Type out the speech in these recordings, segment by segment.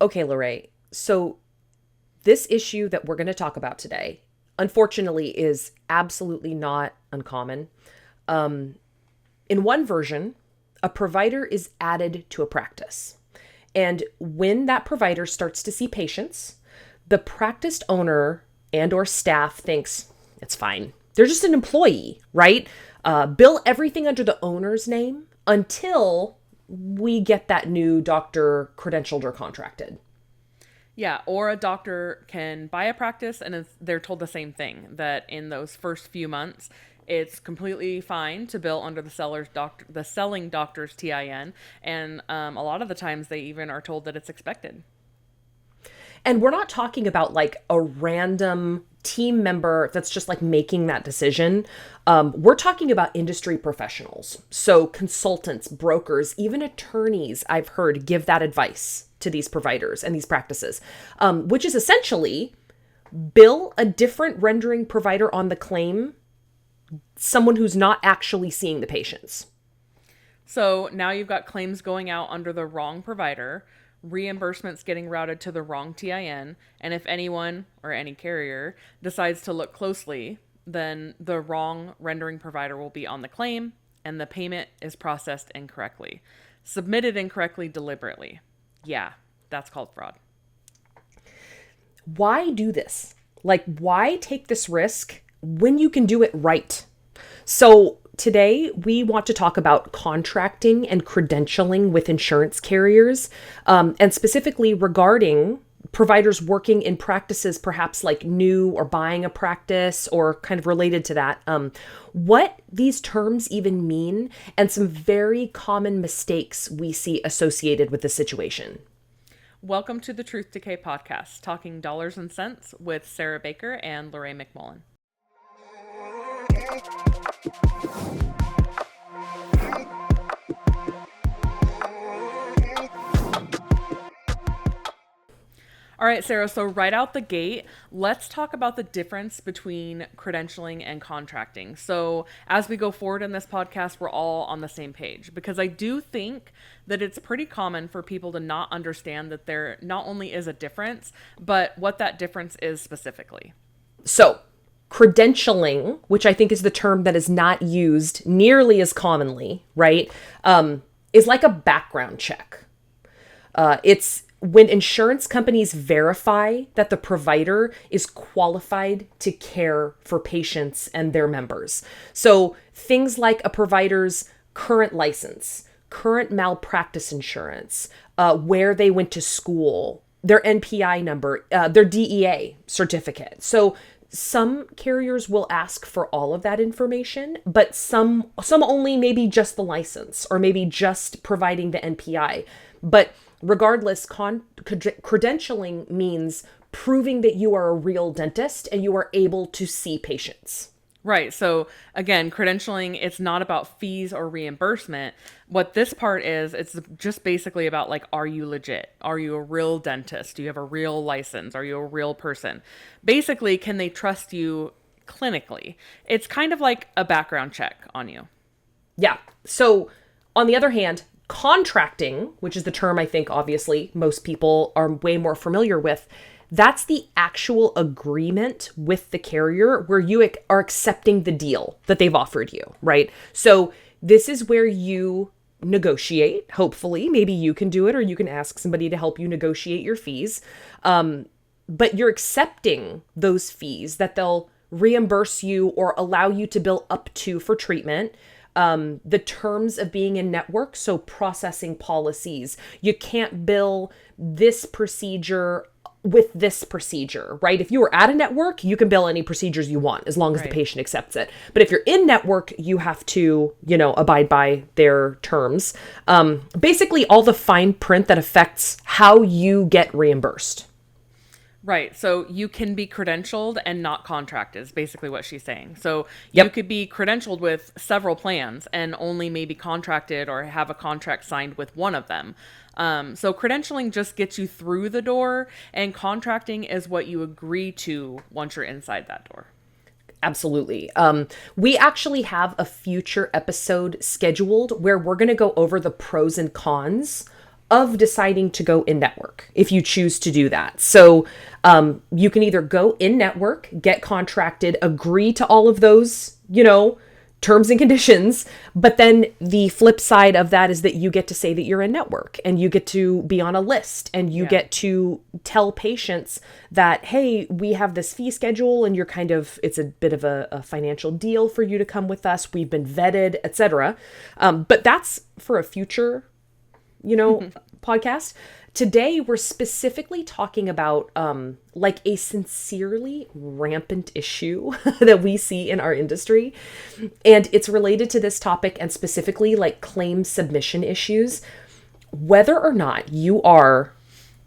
Okay, LaRae. So this issue that we're going to talk about today, unfortunately, is absolutely not uncommon. Um, in one version, a provider is added to a practice. And when that provider starts to see patients, the practice owner and or staff thinks it's fine. They're just an employee, right? Bill everything under the owner's name until we get that new doctor credentialed or contracted. Yeah, or a doctor can buy a practice and they're told the same thing, that in those first few months, it's completely fine to bill under the selling doctor's TIN, and a lot of the times they even are told that it's expected. And we're not talking about like a random team member that's just like making that decision. We're talking about industry professionals. So consultants, brokers, even attorneys, I've heard give that advice to these providers and these practices, which is essentially bill a different rendering provider on the claim, someone who's not actually seeing the patients. So now you've got claims going out under the wrong provider, reimbursements getting routed to the wrong TIN, and if anyone or any carrier decides to look closely, then the wrong rendering provider will be on the claim and the payment is processed incorrectly. Submitted incorrectly deliberately. Yeah, that's called fraud. Why do this? Like, why take this risk when you can do it right? So today we want to talk about contracting and credentialing with insurance carriers, and specifically regarding providers working in practices, perhaps like new or buying a practice or kind of related to that, what these terms even mean, and some very common mistakes we see associated with the situation. Welcome to the Truth Decay podcast, talking dollars and cents with Sarah Baker and LaRae McMullen. All right, Sarah, so right out the gate, let's talk about the difference between credentialing and contracting. So, as we go forward in this podcast, we're all on the same page, because I do think that it's pretty common for people to not understand that there not only is a difference, but what that difference is specifically. So, credentialing, which I think is the term that is not used nearly as commonly, right, is like a background check. It's when insurance companies verify that the provider is qualified to care for patients and their members. So things like a provider's current license, current malpractice insurance, where they went to school, their NPI number, their DEA certificate. So some carriers will ask for all of that information, but some only maybe just the license or maybe just providing the NPI. But regardless, credentialing means proving that you are a real dentist and you are able to see patients. Right. So again, credentialing, it's not about fees or reimbursement. What this part is, it's just basically about like, are you legit? Are you a real dentist? Do you have a real license? Are you a real person? Basically, can they trust you clinically? It's kind of like a background check on you. Yeah. So on the other hand, contracting, which is the term I think obviously most people are way more familiar with, that's the actual agreement with the carrier where you are accepting the deal that they've offered you, right? So this is where you negotiate, hopefully. Maybe you can do it or you can ask somebody to help you negotiate your fees. But you're accepting those fees that they'll reimburse you or allow you to bill up to for treatment. The terms of being in network, so processing policies. You can't bill this procedure with this procedure, right? If you are at a network, you can bill any procedures you want as long as the patient accepts it. But if you're in network, you have to, abide by their terms. Basically, all the fine print that affects how you get reimbursed. Right. So you can be credentialed and not contracted is basically what she's saying. So you Yep. could be credentialed with several plans and only maybe contracted or have a contract signed with one of them. So credentialing just gets you through the door, and contracting is what you agree to once you're inside that door. Absolutely. We actually have a future episode scheduled where we're going to go over the pros and cons of deciding to go in network if you choose to do that. So you can either go in network, get contracted, agree to all of those, terms and conditions. But then the flip side of that is that you get to say that you're in network and you get to be on a list and you get to tell patients that, hey, we have this fee schedule and it's a bit of a financial deal for you to come with us. We've been vetted, etc. But that's for a future, podcast. Today, we're specifically talking about like a sincerely rampant issue that we see in our industry. And it's related to this topic and specifically like claim submission issues. Whether or not you are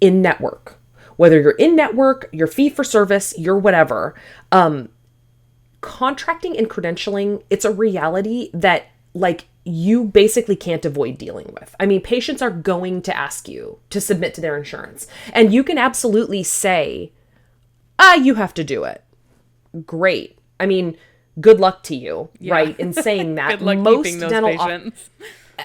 in network, whether you're in network, you're fee for service, you're whatever, contracting and credentialing, it's a reality that like you basically can't avoid dealing with. I mean, patients are going to ask you to submit to their insurance. And you can absolutely say, you have to do it. Great. I mean, good luck to you, right? In saying that. Good luck Most keeping those dental patients.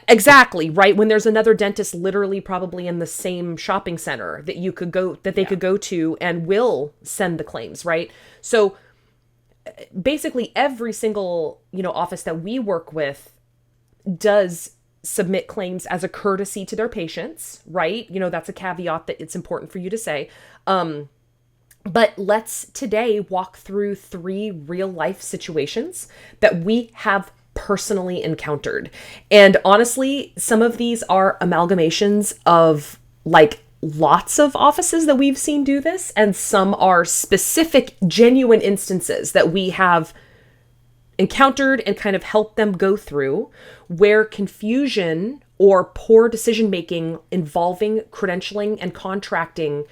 Exactly, right? When there's another dentist literally probably in the same shopping center that you could go, that they could go to and will send the claims, right? So basically every single, office that we work with does submit claims as a courtesy to their patients, right? That's a caveat that it's important for you to say. But let's today walk through 3 real life situations that we have personally encountered. And honestly, some of these are amalgamations of like lots of offices that we've seen do this, and some are specific, genuine instances that we have encountered and kind of helped them go through where confusion or poor decision making involving credentialing and contracting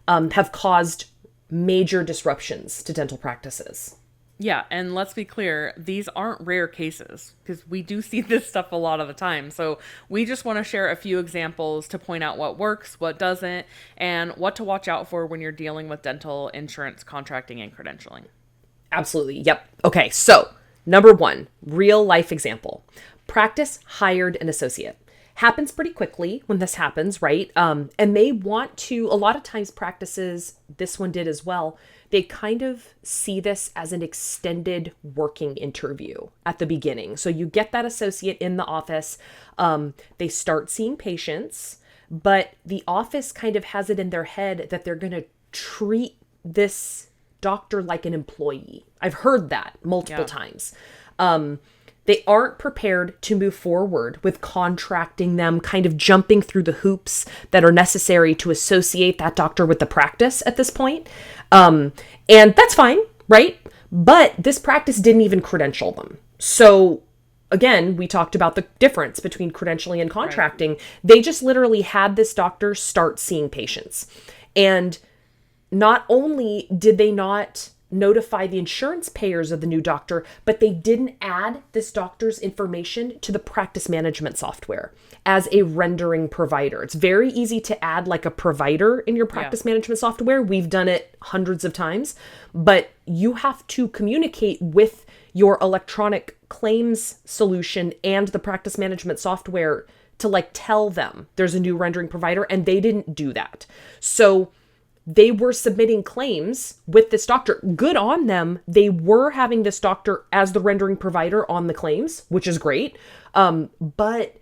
have caused major disruptions to dental practices. Yeah, and let's be clear, these aren't rare cases because we do see this stuff a lot of the time. So we just want to share a few examples to point out what works, what doesn't, and what to watch out for when you're dealing with dental insurance contracting and credentialing. Absolutely. Yep. Okay, so number 1, real life example. Practice hired an associate. Happens pretty quickly when this happens, right? And they want to, a lot of times practices, this one did as well, they kind of see this as an extended working interview at the beginning. So you get that associate in the office, they start seeing patients, but the office kind of has it in their head that they're going to treat this doctor like an employee. I've heard that multiple times. They aren't prepared to move forward with contracting them, kind of jumping through the hoops that are necessary to associate that doctor with the practice at this point. And that's fine, right? But this practice didn't even credential them. So again, we talked about the difference between credentialing and contracting. Right. They just literally had this doctor start seeing patients. And not only did they not notify the insurance payers of the new doctor, but they didn't add this doctor's information to the practice management software as a rendering provider. It's very easy to add like a provider in your practice management software. We've done it hundreds of times, but you have to communicate with your electronic claims solution and the practice management software to like tell them there's a new rendering provider, and they didn't do that. So they were submitting claims with this doctor. Good on them. They were having this doctor as the rendering provider on the claims, which is great. But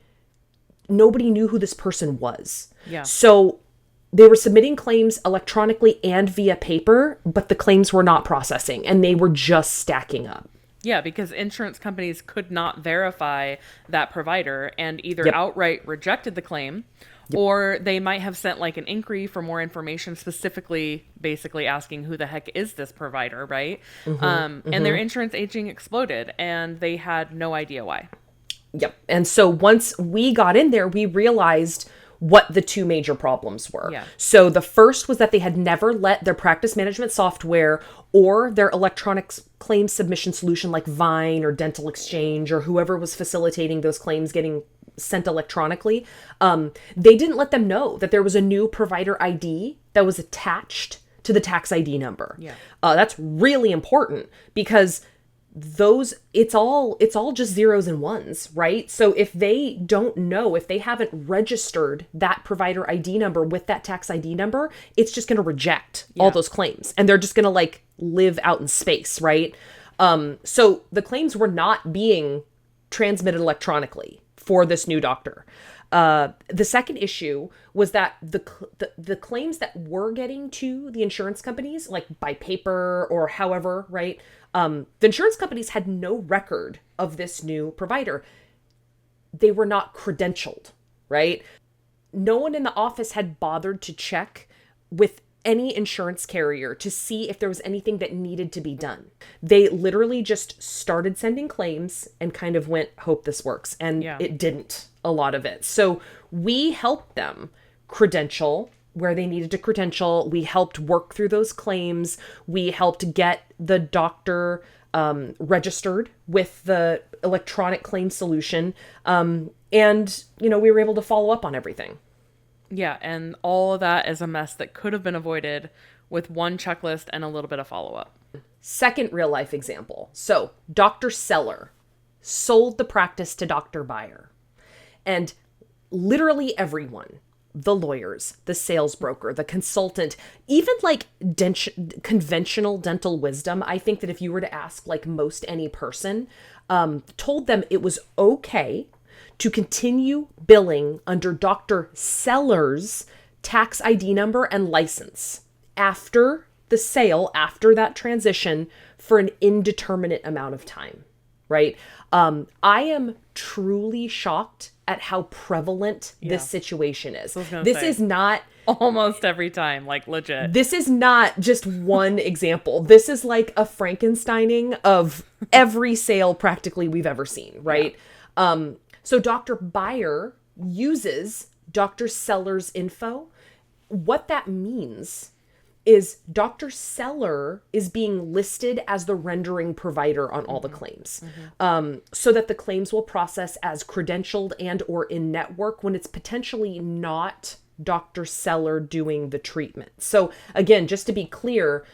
nobody knew who this person was. Yeah. So they were submitting claims electronically and via paper, but the claims were not processing and they were just stacking up. Yeah, because insurance companies could not verify that provider and either outright rejected the claim, or they might have sent like an inquiry for more information, specifically basically asking who the heck is this provider, right? And their insurance aging exploded and they had no idea why. Yep. And so once we got in there, we realized what the 2 major problems were. Yeah. So the first was that they had never let their practice management software or their electronic claim submission solution like Vine or Dental Exchange or whoever was facilitating those claims getting sent electronically, they didn't let them know that there was a new provider ID that was attached to the tax ID number. Yeah. That's really important because it's all just zeros and ones, right? So if they don't know, if they haven't registered that provider ID number with that tax ID number, it's just going to reject all those claims, and they're just going to like live out in space, right? So the claims were not being transmitted electronically for this new doctor. The second issue was that the claims that were getting to the insurance companies, like by paper or however, right? The insurance companies had no record of this new provider. They were not credentialed, right? No one in the office had bothered to check with any insurance carrier to see if there was anything that needed to be done. They literally just started sending claims and kind of went, hope this works. And it didn't, a lot of it. So we helped them credential where they needed to credential. We helped work through those claims. We helped get the doctor registered with the electronic claim solution. And, we were able to follow up on everything. Yeah, and all of that is a mess that could have been avoided with one checklist and a little bit of follow-up. Second real life example. So Dr. Seller sold the practice to Dr. Buyer. And literally everyone, the lawyers, the sales broker, the consultant, even like conventional dental wisdom, I think that if you were to ask like most any person, told them it was okay to continue billing under Dr. Seller's tax ID number and license after the sale, after that transition, for an indeterminate amount of time, right? I am truly shocked at how prevalent this situation is. This is not... Almost every time, like legit. This is not just one example. This is like a Frankensteining of every sale practically we've ever seen, right? Yeah. So Dr. Buyer uses Dr. Seller's info. What that means is Dr. Seller is being listed as the rendering provider on all the claims, so that the claims will process as credentialed and or in network when it's potentially not Dr. Seller doing the treatment. So again, just to be clear,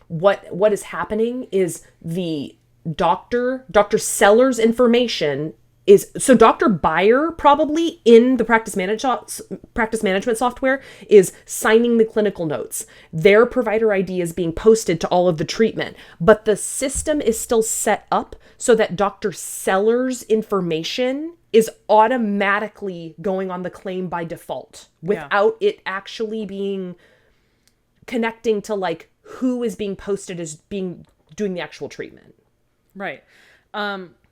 what is happening is the Dr. Seller's information is, so Dr. Buyer probably in the practice management software is signing the clinical notes. Their provider ID is being posted to all of the treatment, but the system is still set up so that Dr. Seller's information is automatically going on the claim by default without it actually being connecting to like who is being posted as being doing the actual treatment. Right.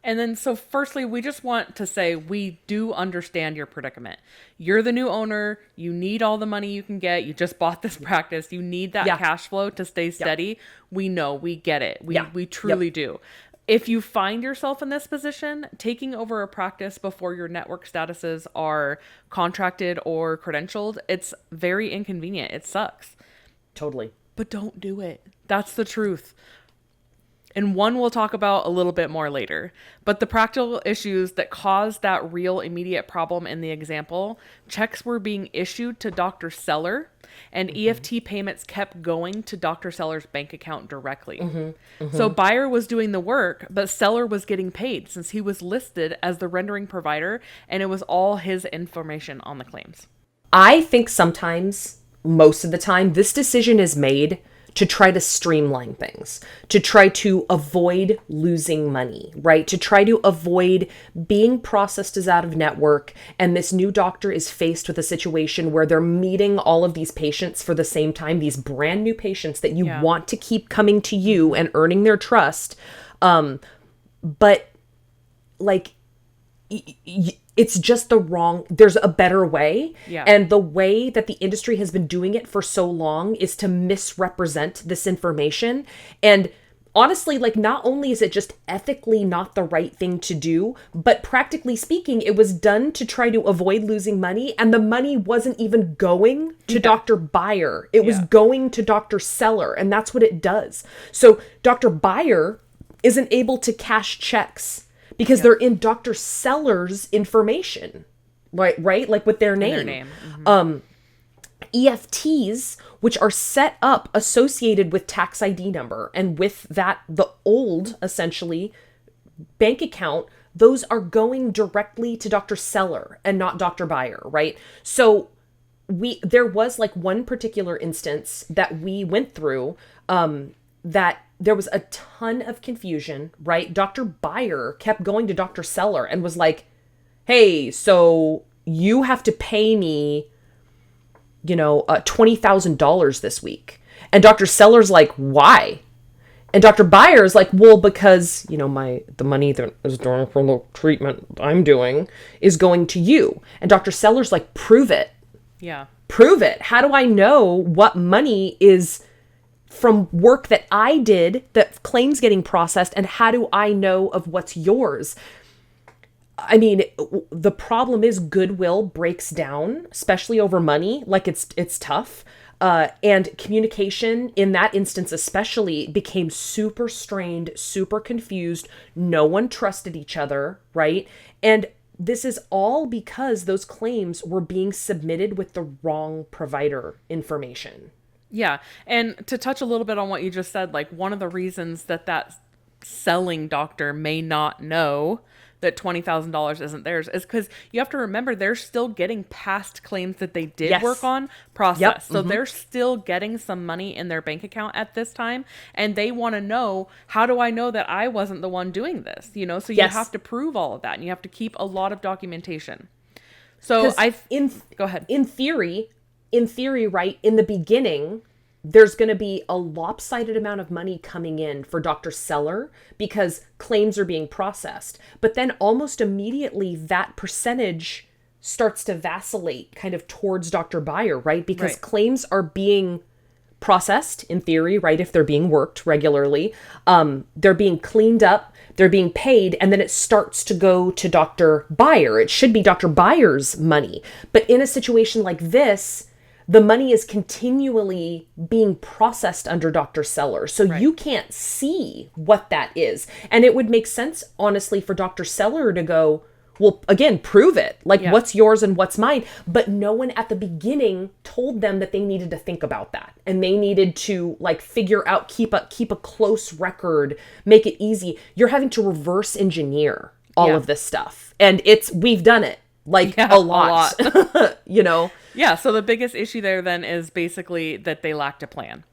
And then, so firstly, we just want to say we do understand your predicament. You're the new owner. You need all the money you can get. You just bought this practice. You need that cash flow to stay steady. We know, we get it. We truly do. If you find yourself in this position, taking over a practice before your network statuses are contracted or credentialed, it's very inconvenient. It sucks. Totally. But don't do it. That's the truth. And one we'll talk about a little bit more later. But the practical issues that caused that real immediate problem in the example, checks were being issued to Dr. Seller, and EFT payments kept going to Dr. Seller's bank account directly. So Buyer was doing the work, but Seller was getting paid since he was listed as the rendering provider, and it was all his information on the claims. I think sometimes, most of the time, this decision is made to try to streamline things, to try to avoid losing money, right? To try to avoid being processed as out of network. And this new doctor is faced with a situation where they're meeting all of these patients for the same time, these brand new patients that you want to keep coming to you and earning their trust. But like, it's just the wrong, there's a better way. And the way that the industry has been doing it for so long is to misrepresent this information. And honestly, like, not only is it just ethically not the right thing to do, but practically speaking, it was done to try to avoid losing money. And the money wasn't even going to Dr. Buyer. It was going to Dr. Seller. And that's what it does. So Dr. Buyer isn't able to cash checks because they're in Dr. Seller's information, right? Like with their name. EFTs, which are set up associated with tax ID number and with that, the old, essentially, bank account, those are going directly to Dr. Seller and not Dr. Buyer, right? So there was like one particular instance that we went through, that there was a ton of confusion, right? Dr. Buyer kept going to Dr. Seller and was like, hey, so you have to pay me, $20,000 this week. And Dr. Seller's like, why? And Dr. Buyer's like, well, because, the money that is going for the treatment I'm doing is going to you. And Dr. Seller's like, prove it. Yeah. Prove it. How do I know what money is from work that I did, that claims getting processed, and how do I know of what's yours? I mean, the problem is goodwill breaks down, especially over money. Like it's tough. And communication in that instance especially became super strained, super confused. No one trusted each other, right? And this is all because those claims were being submitted with the wrong provider information. Yeah. And to touch a little bit on what you just said, like one of the reasons that selling doctor may not know that $20,000 isn't theirs is because you have to remember they're still getting past claims that they did work on processed. Yep. So they're still getting some money in their bank account at this time. And they want to know, how do I know that I wasn't the one doing this? So you have to prove all of that, and you have to keep a lot of documentation. So go ahead. In theory, right, in the beginning, there's going to be a lopsided amount of money coming in for Dr. Seller because claims are being processed. But then almost immediately that percentage starts to vacillate kind of towards Dr. Buyer, right? Because claims are being processed in theory, right? If they're being worked regularly, they're being cleaned up, they're being paid, and then it starts to go to Dr. Buyer. It should be Dr. Buyer's money. But in a situation like this, the money is continually being processed under Dr. Seller. So you can't see what that is. And it would make sense, honestly, for Dr. Seller to go, well, again, prove it. Like, what's yours and what's mine? But no one at the beginning told them that they needed to think about that. And they needed to, like, figure out, keep a close record, make it easy. You're having to reverse engineer all of this stuff. And we've done it. Like a lot. Yeah. So the biggest issue there then is basically that they lacked a plan.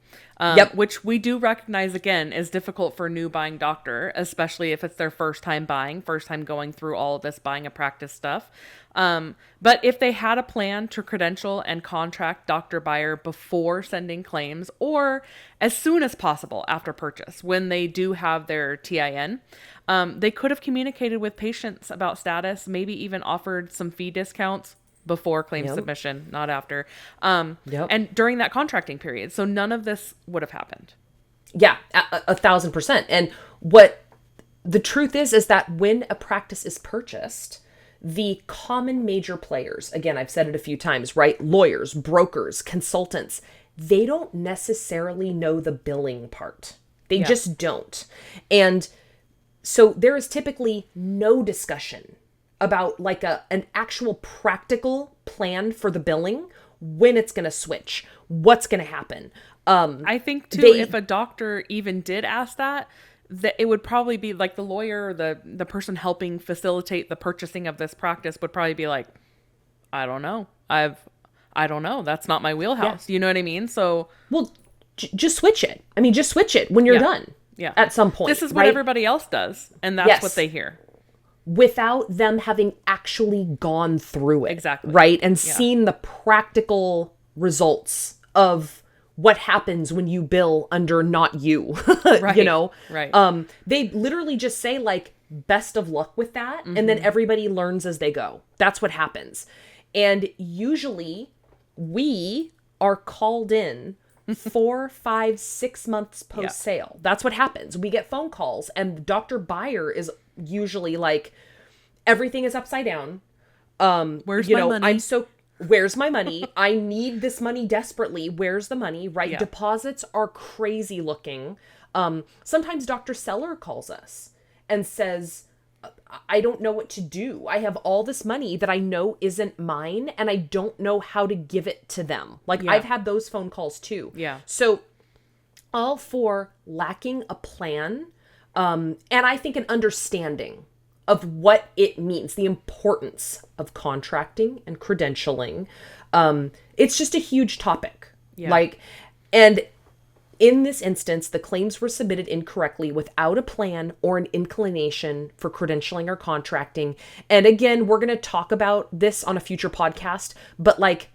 Which we do recognize, again, is difficult for a new buying doctor, especially if it's their first time going through all of this buying a practice stuff. But if they had a plan to credential and contract Dr. Buyer before sending claims, or as soon as possible after purchase, when they do have their TIN, they could have communicated with patients about status, maybe even offered some fee discounts before claim submission, not after, and during that contracting period. So none of this would have happened. Yeah, 1,000%. And what the truth is that when a practice is purchased, the common major players, again, I've said it a few times, right? Lawyers, brokers, consultants, they don't necessarily know the billing part. They just don't. And so there is typically no discussion about like an actual practical plan for the billing, when it's going to switch, what's going to happen. I think too, if a doctor even did ask that it would probably be like the lawyer or the person helping facilitate the purchasing of this practice would probably be like, I don't know. I don't know. That's not my wheelhouse. Yeah. You know what I mean? So, well, just switch it. I mean, just switch it when you're done. Yeah. At some point. This is what everybody else does. And that's what they hear. Without them having actually gone through it. Exactly. Right? And seen the practical results of what happens when you bill under not you, Right. Right. They literally just say like, best of luck with that. Mm-hmm. And then everybody learns as they go. That's what happens. And usually we are called in 4, 5, 6 months post sale. That's what happens. We get phone calls and Dr. Buyer is usually like, everything is upside down. Where's my money? Where's my money? I need this money desperately. Where's the money? Right? Yeah. Deposits are crazy looking. Sometimes Dr. Seller calls us and says, I don't know what to do. I have all this money that I know isn't mine, and I don't know how to give it to them. Like, I've had those phone calls too. Yeah. So all for lacking a plan, and I think an understanding of what it means, the importance of contracting and credentialing. It's just a huge topic. Yeah. Like, and in this instance, the claims were submitted incorrectly without a plan or an inclination for credentialing or contracting. And again, we're going to talk about this on a future podcast, but like,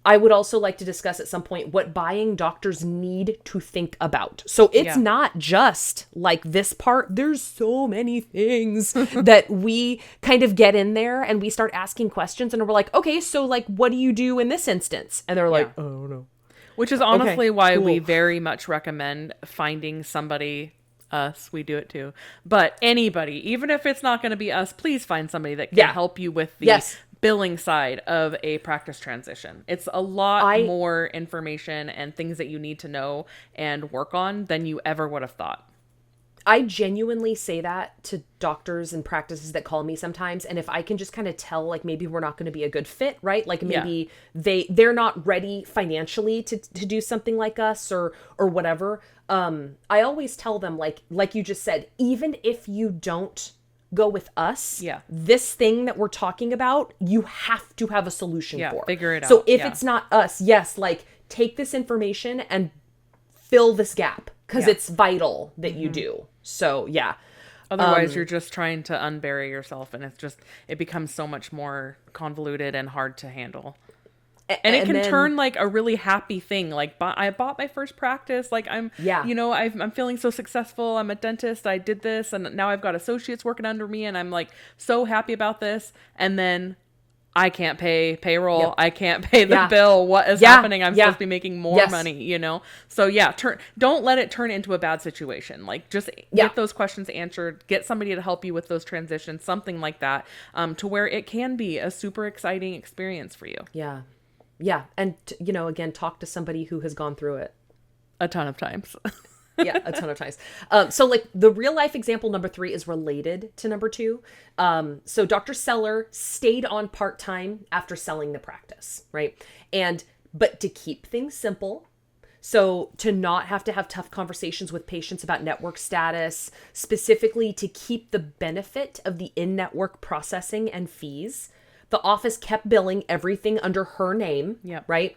I would also like to discuss at some point what buying doctors need to think about. So it's not just like this part. There's so many things that we kind of get in there and we start asking questions and we're like, okay, so like, what do you do in this instance? And they're like, oh, no. Which is honestly why cool. we very much recommend finding somebody, us, we do it too, but anybody, even if it's not going to be us, please find somebody that can help you with the billing side of a practice transition. It's a lot more information and things that you need to know and work on than you ever would have thought. I genuinely say that to doctors and practices that call me sometimes. And if I can just kind of tell, like, maybe we're not going to be a good fit, right? Like maybe they're not ready financially to do something like us or whatever. I always tell them, like you just said, even if you don't go with us, this thing that we're talking about, you have to have a solution for. Figure it out. So if it's not us, like, take this information and fill this gap because it's vital that you do. So otherwise you're just trying to unbury yourself and it becomes so much more convoluted and hard to handle. And it can turn like a really happy thing. Like, I bought my first practice. Like, I'm feeling so successful. I'm a dentist. I did this, and now I've got associates working under me, and I'm like so happy about this. And then I can't pay payroll. Yep. I can't pay the bill. What is happening? I'm supposed to be making more money, So don't let it turn into a bad situation. Like, just get those questions answered, get somebody to help you with those transitions, something like that, to where it can be a super exciting experience for you. Yeah. Yeah. And, again, talk to somebody who has gone through it a ton of times. A ton of times. So like the real life example number 3 is related to number 2. So Dr. Seller stayed on part-time after selling the practice, right? But to keep things simple, so to not have to have tough conversations with patients about network status, specifically to keep the benefit of the in-network processing and fees, the office kept billing everything under her name, right?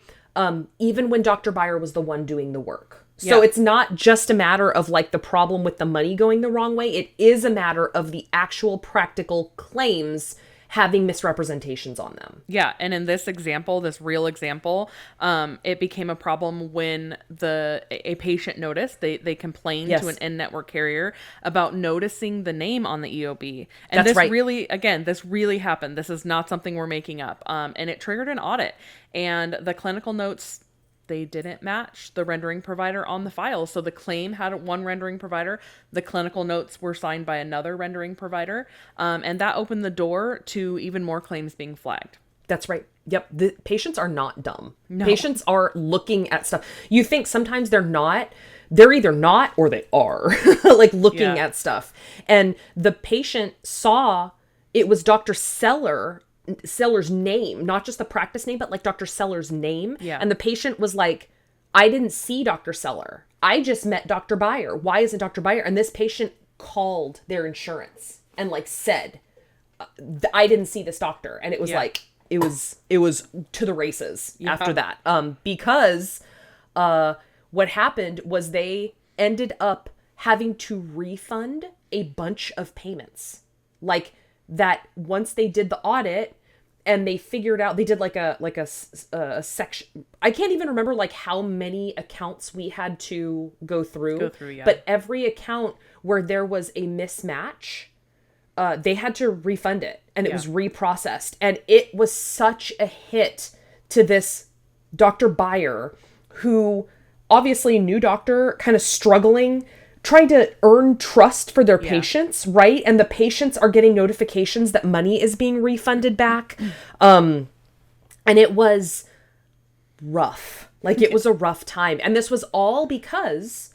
Even when Dr. Byer was the one doing the work. So it's not just a matter of like the problem with the money going the wrong way. It is a matter of the actual practical claims having misrepresentations on them. Yeah. And in this example, this real example, it became a problem when a patient noticed, they complained to an in-network carrier about noticing the name on the EOB. And this really happened. This is not something we're making up. And it triggered an audit, and the clinical notes, they didn't match the rendering provider on the file. So the claim had one rendering provider. The clinical notes were signed by another rendering provider. And that opened the door to even more claims being flagged. That's right. Yep. The patients are not dumb. No. Patients are looking at stuff. You think sometimes they're not. They're either not or they are like looking at stuff. And the patient saw it was Dr. Seller's name, not just the practice name, but like Dr. Seller's name. Yeah. And the patient was like, I didn't see Dr. Seller. I just met Dr. Byer. Why isn't Dr. Byer? And this patient called their insurance and like said, I didn't see this doctor. And it was like, it was to the races after that. Because what happened was they ended up having to refund a bunch of payments. Like, that once they did the audit and they figured out, they did like a section. I can't even remember like how many accounts we had to go through. But every account where there was a mismatch, they had to refund it, and it was reprocessed. And it was such a hit to this Dr. Byer, who obviously new doctor, kind of struggling, trying to earn trust for their patients, right? And the patients are getting notifications that money is being refunded back. And it was rough. Like, it was a rough time. And this was all because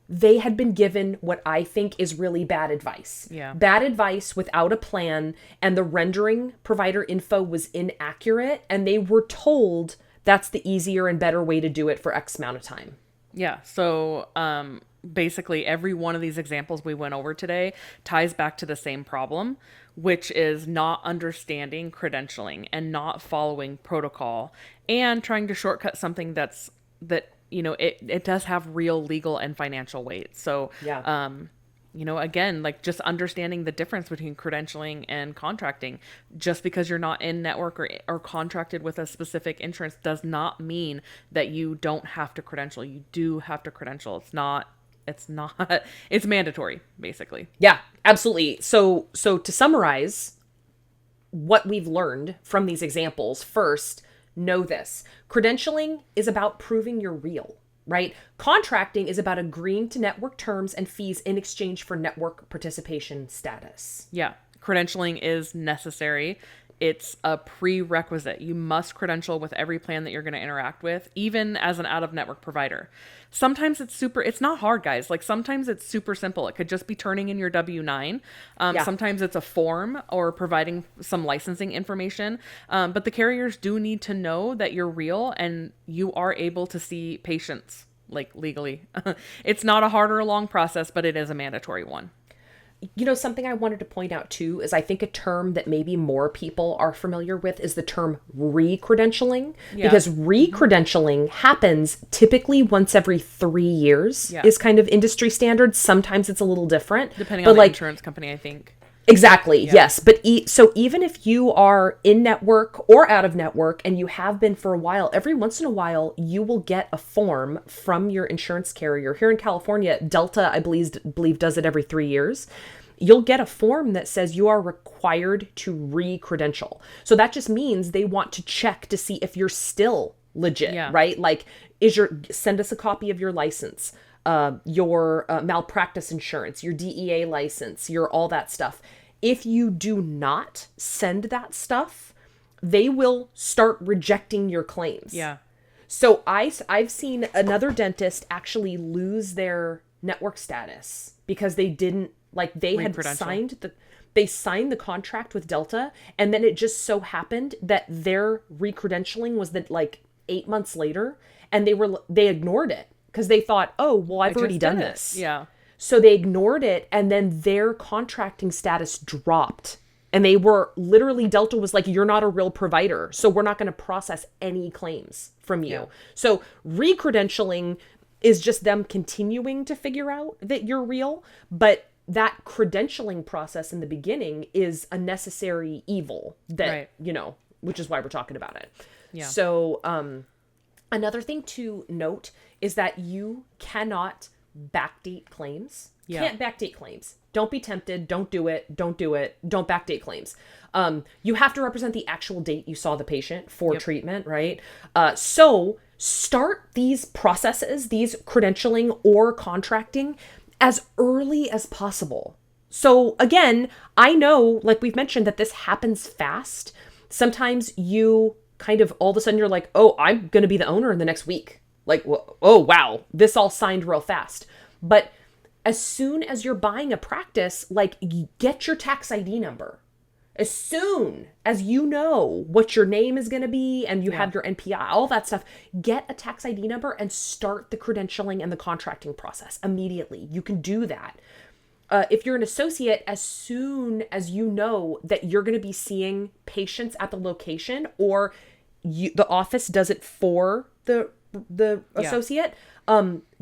they had been given what I think is really bad advice. Yeah. Bad advice without a plan, and the rendering provider info was inaccurate, and they were told that's the easier and better way to do it for X amount of time. Yeah. So basically, every one of these examples we went over today ties back to the same problem, which is not understanding credentialing and not following protocol and trying to shortcut something that it does have real legal and financial weight. So Yeah. again, like just understanding the difference between credentialing and contracting. Just because you're not in network or contracted with a specific insurance does not mean that you don't have to credential. You do have to credential. It's mandatory, basically. Yeah, absolutely. So to summarize what we've learned from these examples, first, know this. Credentialing is about proving you're real, right? Contracting is about agreeing to network terms and fees in exchange for network participation status. Yeah. Credentialing is necessary. It's a prerequisite. You must credential with every plan that you're going to interact with, even as an out-of-network provider. Sometimes it's not hard, guys. Like sometimes it's super simple. It could just be turning in your W-9. Sometimes it's a form or providing some licensing information. But the carriers do need to know that you're real and you are able to see patients like legally. It's not a hard or a long process, but it is a mandatory one. Something I wanted to point out too is I think a term that maybe more people are familiar with is the term re-credentialing. Yeah. Because re-credentialing happens typically once every 3 years is kind of industry standard. Sometimes it's a little different. Depending on the insurance company, I think. Exactly. Yeah. Yes. But so even if you are in network or out of network and you have been for a while, every once in a while, you will get a form from your insurance carrier. Here in California, Delta, I believe does it every 3 years. You'll get a form that says you are required to re-credential. So that just means they want to check to see if you're still legit, right? Like, send us a copy of your license. Your malpractice insurance, your DEA license, your all that stuff. If you do not send that stuff, they will start rejecting your claims. Yeah. So I've seen another dentist actually lose their network status because they didn't, like, they had signed the contract with Delta, and then it just so happened that their re-credentialing was that like 8 months later, and they ignored it. Because they thought, oh, well, I've already done this. Yeah. So they ignored it, and then their contracting status dropped. And they were literally, Delta was like, you're not a real provider, so we're not going to process any claims from you. Yeah. So re-credentialing is just them continuing to figure out that you're real. But that credentialing process in the beginning is a necessary evil that, which is why we're talking about it. Yeah. So another thing to note is that you cannot backdate claims. Yeah. Can't backdate claims. Don't be tempted. Don't do it. Don't do it. Don't backdate claims. You have to represent the actual date you saw the patient for treatment, right? So start these processes, these credentialing or contracting, as early as possible. So again, I know, like we've mentioned, that this happens fast. Sometimes you kind of all of a sudden you're like, oh, I'm going to be the owner in the next week. Like, oh, wow, this all signed real fast. But as soon as you're buying a practice, like, get your tax ID number. As soon as you know what your name is going to be and you have your NPI, all that stuff, get a tax ID number and start the credentialing and the contracting process immediately. You can do that. If you're an associate, as soon as you know that you're going to be seeing patients at the location, or the office does it for the associate,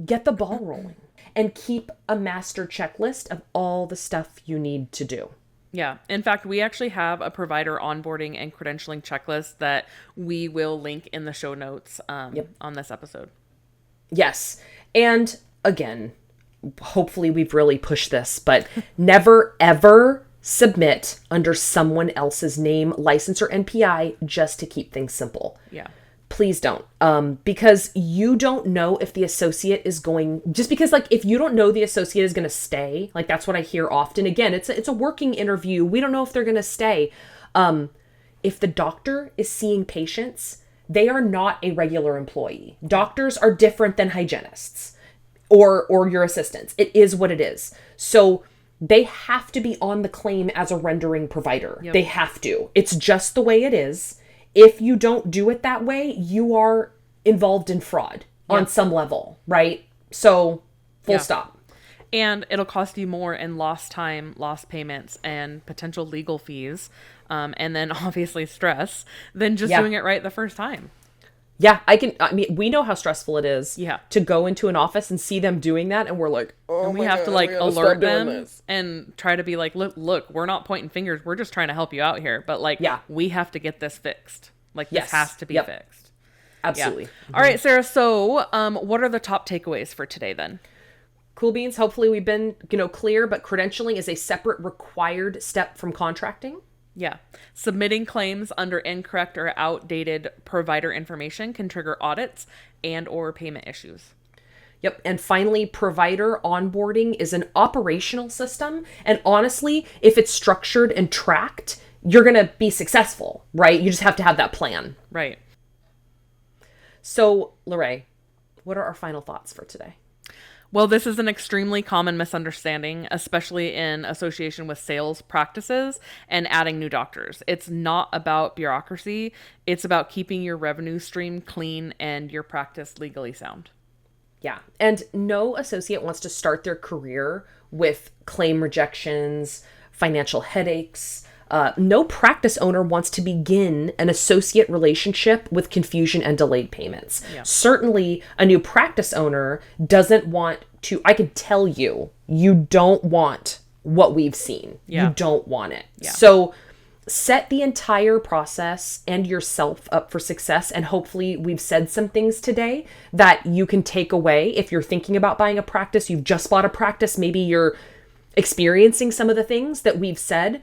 get the ball rolling and keep a master checklist of all the stuff you need to do. Yeah. In fact, we actually have a provider onboarding and credentialing checklist that we will link in the show notes on this episode. Yes. And again, hopefully we've really pushed this, but never, ever submit under someone else's name, license, or NPI just to keep things simple. Yeah. Please don't. Because you don't know if the associate is going, just because, like, if you don't know the associate is going to stay, like, that's what I hear often. Again, it's a working interview. We don't know if they're going to stay. If the doctor is seeing patients, they are not a regular employee. Doctors are different than hygienists. or your assistants. It is what it is. So they have to be on the claim as a rendering provider. Yep. They have to. It's just the way it is. If you don't do it that way, you are involved in fraud on some level, right? So full stop. And it'll cost you more in lost time, lost payments, and potential legal fees, and then obviously stress than just doing it right the first time. Yeah, I mean, we know how stressful it is to go into an office and see them doing that, and we're like, oh, and we have to like alert them and try to be like, look, we're not pointing fingers, we're just trying to help you out here, but like, we have to get this fixed. Like, this has to be fixed. Absolutely. Yeah. All right, Sarah. So, what are the top takeaways for today then? Cool beans. Hopefully, we've been clear, but credentialing is a separate required step from contracting. Yeah. Submitting claims under incorrect or outdated provider information can trigger audits and or payment issues. Yep. And finally, provider onboarding is an operational system. And honestly, if it's structured and tracked, you're going to be successful, right? You just have to have that plan. Right. So, LaRae, what are our final thoughts for today? Well, this is an extremely common misunderstanding, especially in association with sales practices and adding new doctors. It's not about bureaucracy. It's about keeping your revenue stream clean and your practice legally sound. Yeah. And no associate wants to start their career with claim rejections, financial headaches. No practice owner wants to begin an associate relationship with confusion and delayed payments. Yeah. Certainly, a new practice owner doesn't want to, I can tell you, you don't want what we've seen. Yeah. You don't want it. Yeah. So set the entire process and yourself up for success. And hopefully we've said some things today that you can take away. If you're thinking about buying a practice, you've just bought a practice, maybe you're experiencing some of the things that we've said.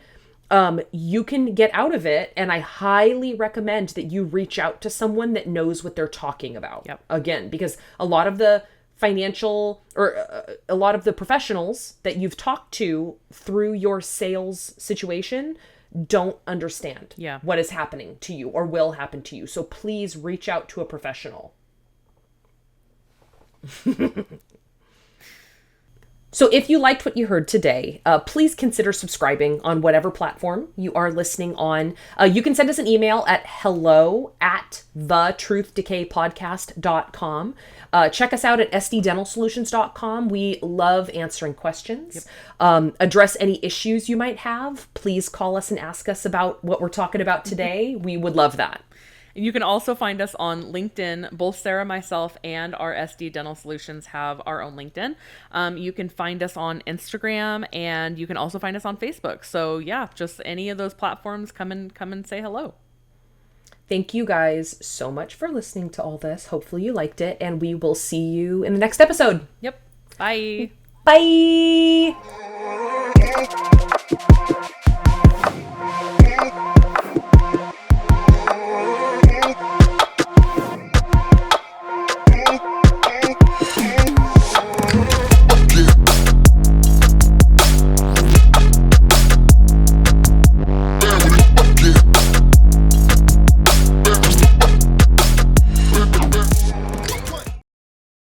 You can get out of it. And I highly recommend that you reach out to someone that knows what they're talking about. Yep. Again, because a lot of the financial or a lot of the professionals that you've talked to through your sales situation don't understand what is happening to you or will happen to you. So please reach out to a professional. So if you liked what you heard today, please consider subscribing on whatever platform you are listening on. You can send us an email at hello@thetruthDecayPodcast.com. Check us out at sddentalsolutions.com. We love answering questions. Yep. Address any issues you might have. Please call us and ask us about what we're talking about today. We would love that. You can also find us on LinkedIn. Both Sarah, myself, and our SD Dental Solutions have our own LinkedIn. You can find us on Instagram, and you can also find us on Facebook. So yeah, just any of those platforms, come and say hello. Thank you guys so much for listening to all this. Hopefully you liked it, and we will see you in the next episode. Yep. Bye. Bye.